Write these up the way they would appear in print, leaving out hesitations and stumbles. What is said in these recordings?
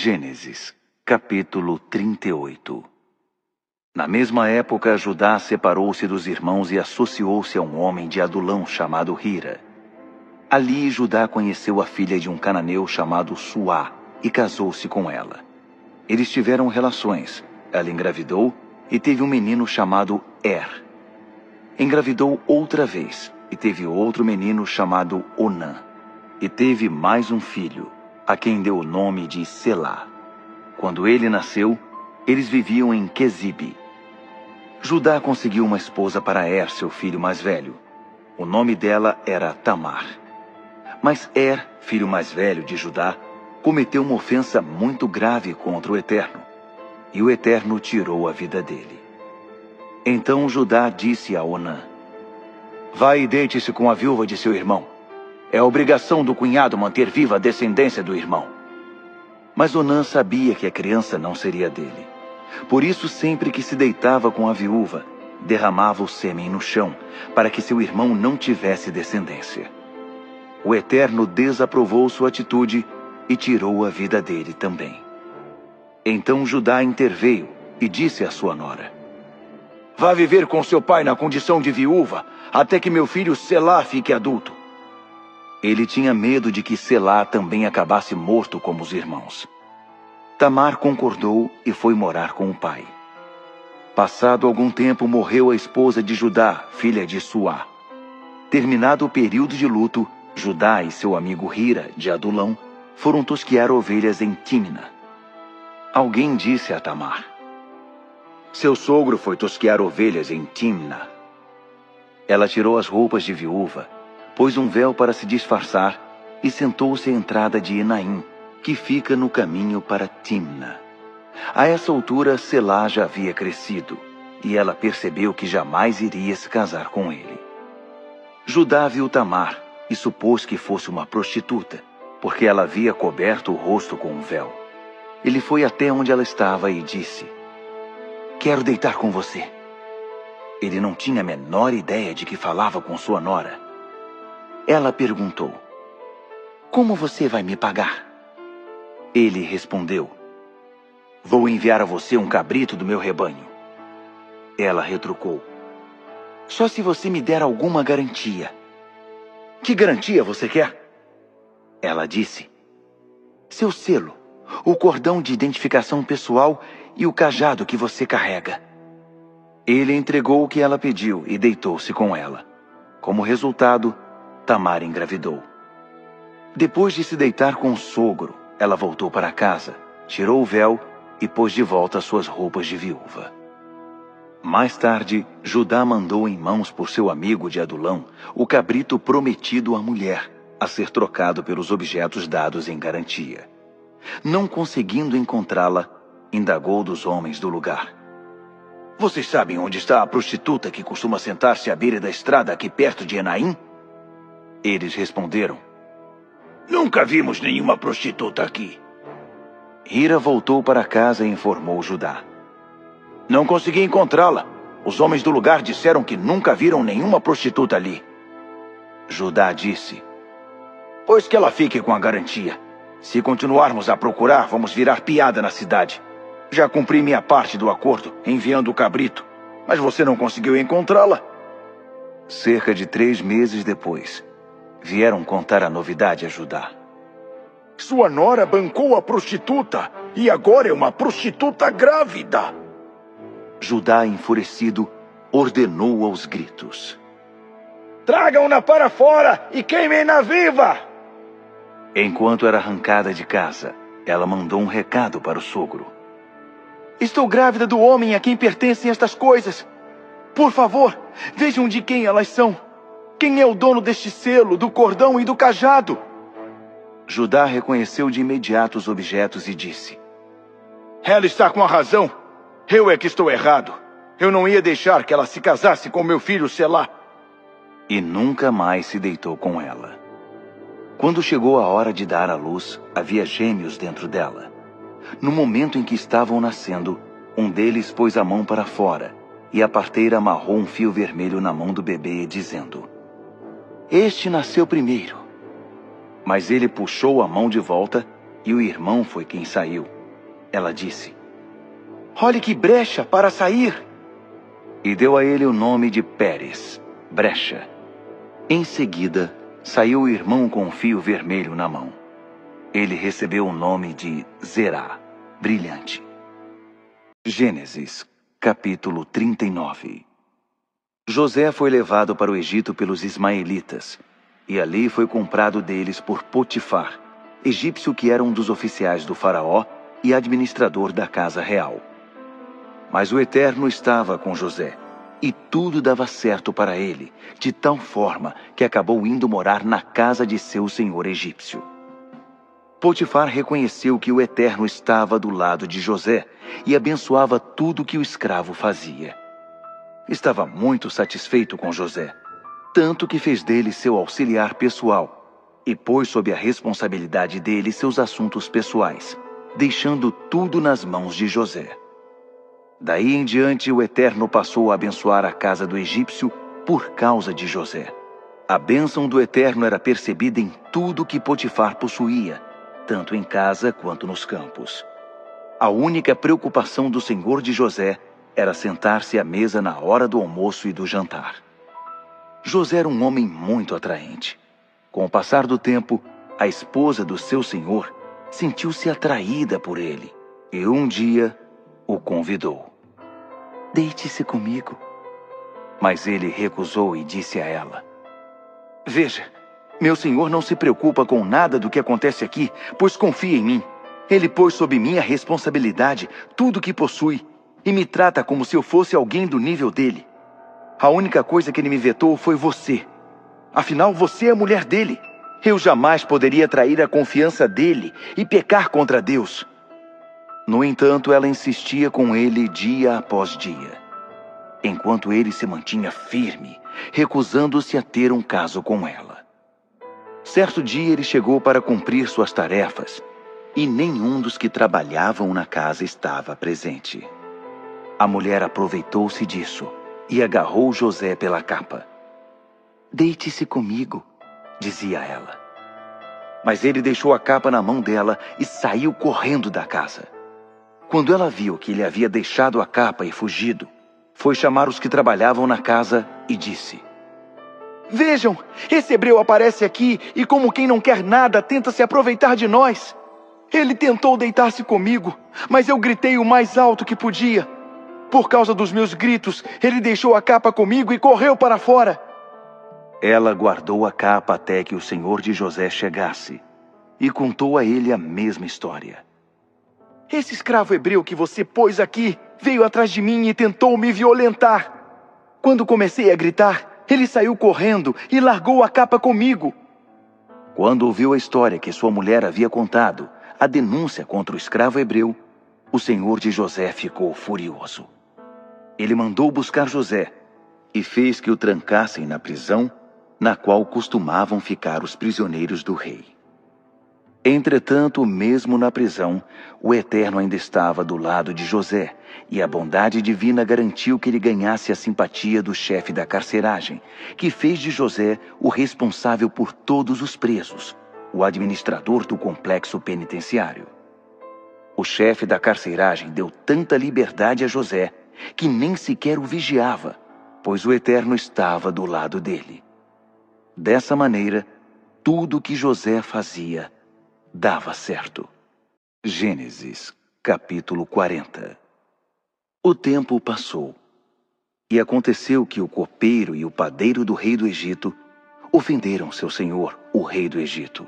Gênesis, capítulo 38. Na mesma época, Judá separou-se dos irmãos e associou-se a um homem de Adulão chamado Hira. Ali, Judá conheceu a filha de um cananeu chamado Suá e casou-se com ela. Eles tiveram relações, ela engravidou e teve um menino chamado Er. Engravidou outra vez e teve outro menino chamado Onã. E teve mais um filho, a quem deu o nome de Selá. Quando ele nasceu, eles viviam em Quezibe. Judá conseguiu uma esposa para Er, seu filho mais velho. O nome dela era Tamar. Mas Er, filho mais velho de Judá, cometeu uma ofensa muito grave contra o Eterno, e o Eterno tirou a vida dele. Então Judá disse a Onã: "Vai e deite-se com a viúva de seu irmão. É obrigação do cunhado manter viva a descendência do irmão." Mas Onã sabia que a criança não seria dele. Por isso, sempre que se deitava com a viúva, derramava o sêmen no chão, para que seu irmão não tivesse descendência. O Eterno desaprovou sua atitude e tirou a vida dele também. Então Judá interveio e disse à sua nora: "Vá viver com seu pai na condição de viúva, até que meu filho Selá fique adulto." Ele tinha medo de que Selá também acabasse morto como os irmãos. Tamar concordou e foi morar com o pai. Passado algum tempo, morreu a esposa de Judá, filha de Suá. Terminado o período de luto, Judá e seu amigo Hira, de Adulão, foram tosquear ovelhas em Tímna. Alguém disse a Tamar: "Seu sogro foi tosquear ovelhas em Tímna." Ela tirou as roupas de viúva, pôs um véu para se disfarçar e sentou-se à entrada de Enaim, que fica no caminho para Tímna. A essa altura, Selá já havia crescido, e ela percebeu que jamais iria se casar com ele. Judá viu Tamar e supôs que fosse uma prostituta, porque ela havia coberto o rosto com um véu. Ele foi até onde ela estava e disse: "Quero deitar com você." Ele não tinha a menor ideia de que falava com sua nora. Ela perguntou: "Como você vai me pagar?" Ele respondeu: "Vou enviar a você um cabrito do meu rebanho." Ela retrucou: "Só se você me der alguma garantia." "Que garantia você quer?" Ela disse: "Seu selo, o cordão de identificação pessoal e o cajado que você carrega." Ele entregou o que ela pediu e deitou-se com ela. Como resultado, Tamar engravidou. Depois de se deitar com o sogro, ela voltou para casa, tirou o véu e pôs de volta suas roupas de viúva. Mais tarde, Judá mandou em mãos por seu amigo de Adulão o cabrito prometido à mulher, a ser trocado pelos objetos dados em garantia. Não conseguindo encontrá-la, indagou dos homens do lugar: "Vocês sabem onde está a prostituta que costuma sentar-se à beira da estrada aqui perto de Enaim?" Eles responderam: "Nunca vimos nenhuma prostituta aqui." Hira voltou para casa e informou Judá: "Não consegui encontrá-la. Os homens do lugar disseram que nunca viram nenhuma prostituta ali." Judá disse: "Pois que ela fique com a garantia. Se continuarmos a procurar, vamos virar piada na cidade. Já cumpri minha parte do acordo, enviando o cabrito, mas você não conseguiu encontrá-la." Cerca de 3 meses depois, vieram contar a novidade a Judá. "Sua nora bancou a prostituta, e agora é uma prostituta grávida." Judá, enfurecido, ordenou aos gritos: "Tragam-na para fora e queimem-na viva!" Enquanto era arrancada de casa, ela mandou um recado para o sogro: "Estou grávida do homem a quem pertencem estas coisas. Por favor, vejam de quem elas são. Quem é o dono deste selo, do cordão e do cajado?" Judá reconheceu de imediato os objetos e disse: "Ela está com a razão. Eu é que estou errado. Eu não ia deixar que ela se casasse com meu filho Selá." E nunca mais se deitou com ela. Quando chegou a hora de dar à luz, havia gêmeos dentro dela. No momento em que estavam nascendo, um deles pôs a mão para fora, e a parteira amarrou um fio vermelho na mão do bebê, dizendo: "Este nasceu primeiro." Mas ele puxou a mão de volta e o irmão foi quem saiu. Ela disse: "Olhe que brecha para sair!" E deu a ele o nome de Pérez, brecha. Em seguida, saiu o irmão com um fio vermelho na mão. Ele recebeu o nome de Zerá, brilhante. Gênesis, capítulo 39. José foi levado para o Egito pelos ismaelitas, e ali foi comprado deles por Potifar, egípcio que era um dos oficiais do faraó e administrador da casa real. Mas o Eterno estava com José, e tudo dava certo para ele, de tal forma que acabou indo morar na casa de seu senhor egípcio. Potifar reconheceu que o Eterno estava do lado de José e abençoava tudo que o escravo fazia. Estava muito satisfeito com José, tanto que fez dele seu auxiliar pessoal e pôs sob a responsabilidade dele seus assuntos pessoais, deixando tudo nas mãos de José. Daí em diante, o Eterno passou a abençoar a casa do egípcio por causa de José. A bênção do Eterno era percebida em tudo que Potifar possuía, tanto em casa quanto nos campos. A única preocupação do senhor de José era sentar-se à mesa na hora do almoço e do jantar. José era um homem muito atraente. Com o passar do tempo, a esposa do seu senhor sentiu-se atraída por ele e um dia o convidou. "Deite-se comigo." Mas ele recusou e disse a ela: "Veja, meu senhor não se preocupa com nada do que acontece aqui, pois confia em mim. Ele pôs sob minha responsabilidade tudo o que possui e me trata como se eu fosse alguém do nível dele. A única coisa que ele me vetou foi você. Afinal, você é a mulher dele. Eu jamais poderia trair a confiança dele e pecar contra Deus." No entanto, ela insistia com ele dia após dia, enquanto ele se mantinha firme, recusando-se a ter um caso com ela. Certo dia ele chegou para cumprir suas tarefas, e nenhum dos que trabalhavam na casa estava presente. A mulher aproveitou-se disso e agarrou José pela capa. "Deite-se comigo", dizia ela. Mas ele deixou a capa na mão dela e saiu correndo da casa. Quando ela viu que ele havia deixado a capa e fugido, foi chamar os que trabalhavam na casa e disse: "Vejam, esse hebreu aparece aqui e, como quem não quer nada, tenta se aproveitar de nós. Ele tentou deitar-se comigo, mas eu gritei o mais alto que podia. Por causa dos meus gritos, ele deixou a capa comigo e correu para fora." Ela guardou a capa até que o senhor de José chegasse e contou a ele a mesma história. "Esse escravo hebreu que você pôs aqui veio atrás de mim e tentou me violentar. Quando comecei a gritar, ele saiu correndo e largou a capa comigo." Quando ouviu a história que sua mulher havia contado, a denúncia contra o escravo hebreu, o senhor de José ficou furioso. Ele mandou buscar José e fez que o trancassem na prisão, na qual costumavam ficar os prisioneiros do rei. Entretanto, mesmo na prisão, o Eterno ainda estava do lado de José, e a bondade divina garantiu que ele ganhasse a simpatia do chefe da carceragem, que fez de José o responsável por todos os presos, o administrador do complexo penitenciário. O chefe da carceragem deu tanta liberdade a José que nem sequer o vigiava, pois o Eterno estava do lado dele. Dessa maneira, tudo que José fazia dava certo. Gênesis, capítulo 40. O tempo passou, e aconteceu que o copeiro e o padeiro do rei do Egito ofenderam seu senhor, o rei do Egito.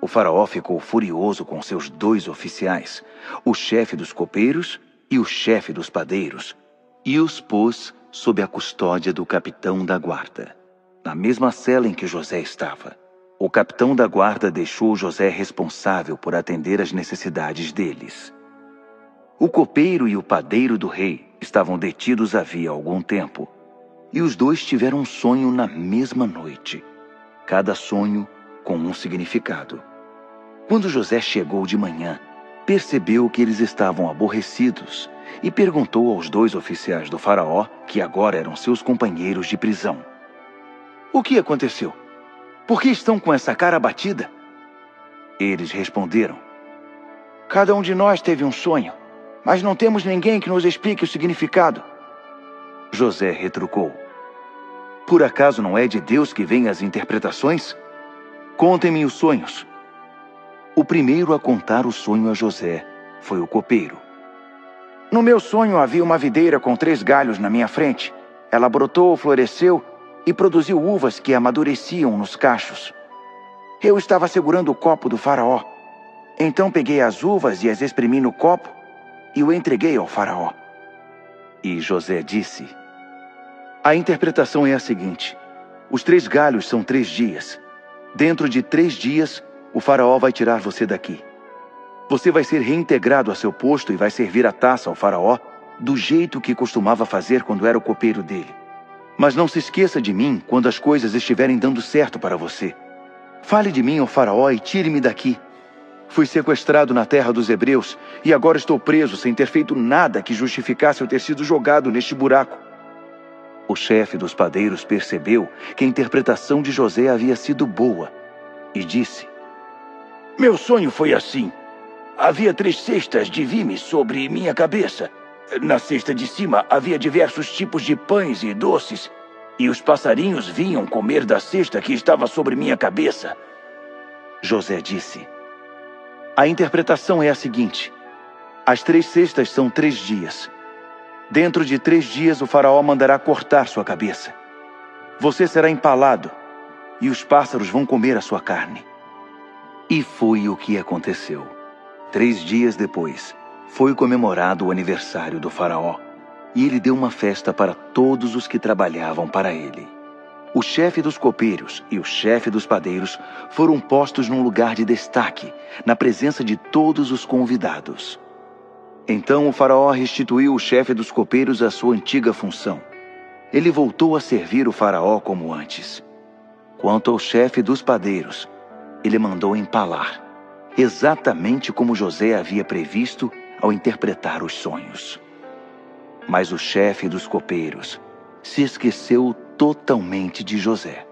O faraó ficou furioso com seus 2 oficiais, o chefe dos copeiros e o chefe dos padeiros, e os pôs sob a custódia do capitão da guarda, na mesma cela em que José estava. O capitão da guarda deixou José responsável por atender às necessidades deles. O copeiro e o padeiro do rei estavam detidos havia algum tempo, e os 2 tiveram um sonho na mesma noite, cada sonho com um significado. Quando José chegou de manhã, percebeu que eles estavam aborrecidos e perguntou aos 2 oficiais do faraó, que agora eram seus companheiros de prisão: "O que aconteceu? Por que estão com essa cara abatida?" Eles responderam: Cada um de nós teve um sonho, mas não temos ninguém que nos explique o significado. José retrucou. Por acaso não é de Deus que vêm as interpretações? Contem-me os sonhos. O primeiro a contar o sonho a José foi o copeiro. No meu sonho havia uma videira com 3 galhos na minha frente. Ela brotou, floresceu e produziu uvas que amadureciam nos cachos. Eu estava segurando o copo do faraó. Então peguei as uvas e as exprimi no copo e o entreguei ao faraó. E José disse: a interpretação é a seguinte: os 3 galhos são 3 dias. Dentro de 3 dias, o faraó vai tirar você daqui. Você vai ser reintegrado a seu posto e vai servir a taça ao faraó do jeito que costumava fazer quando era o copeiro dele. Mas não se esqueça de mim quando as coisas estiverem dando certo para você. Fale de mim ao faraó e tire-me daqui. Fui sequestrado na terra dos hebreus e agora estou preso sem ter feito nada que justificasse eu ter sido jogado neste buraco. O chefe dos padeiros percebeu que a interpretação de José havia sido boa e disse: meu sonho foi assim. Havia 3 cestas de vime sobre minha cabeça. Na cesta de cima havia diversos tipos de pães e doces, e os passarinhos vinham comer da cesta que estava sobre minha cabeça. José disse: a interpretação é a seguinte: as 3 cestas são 3 dias. Dentro de 3 dias o faraó mandará cortar sua cabeça. Você será empalado, e os pássaros vão comer a sua carne. E foi o que aconteceu. 3 dias depois, foi comemorado o aniversário do faraó, e ele deu uma festa para todos os que trabalhavam para ele. O chefe dos copeiros e o chefe dos padeiros foram postos num lugar de destaque, na presença de todos os convidados. Então o faraó restituiu o chefe dos copeiros à sua antiga função. Ele voltou a servir o faraó como antes. Quanto ao chefe dos padeiros, ele mandou empalar, exatamente como José havia previsto ao interpretar os sonhos. Mas o chefe dos copeiros se esqueceu totalmente de José.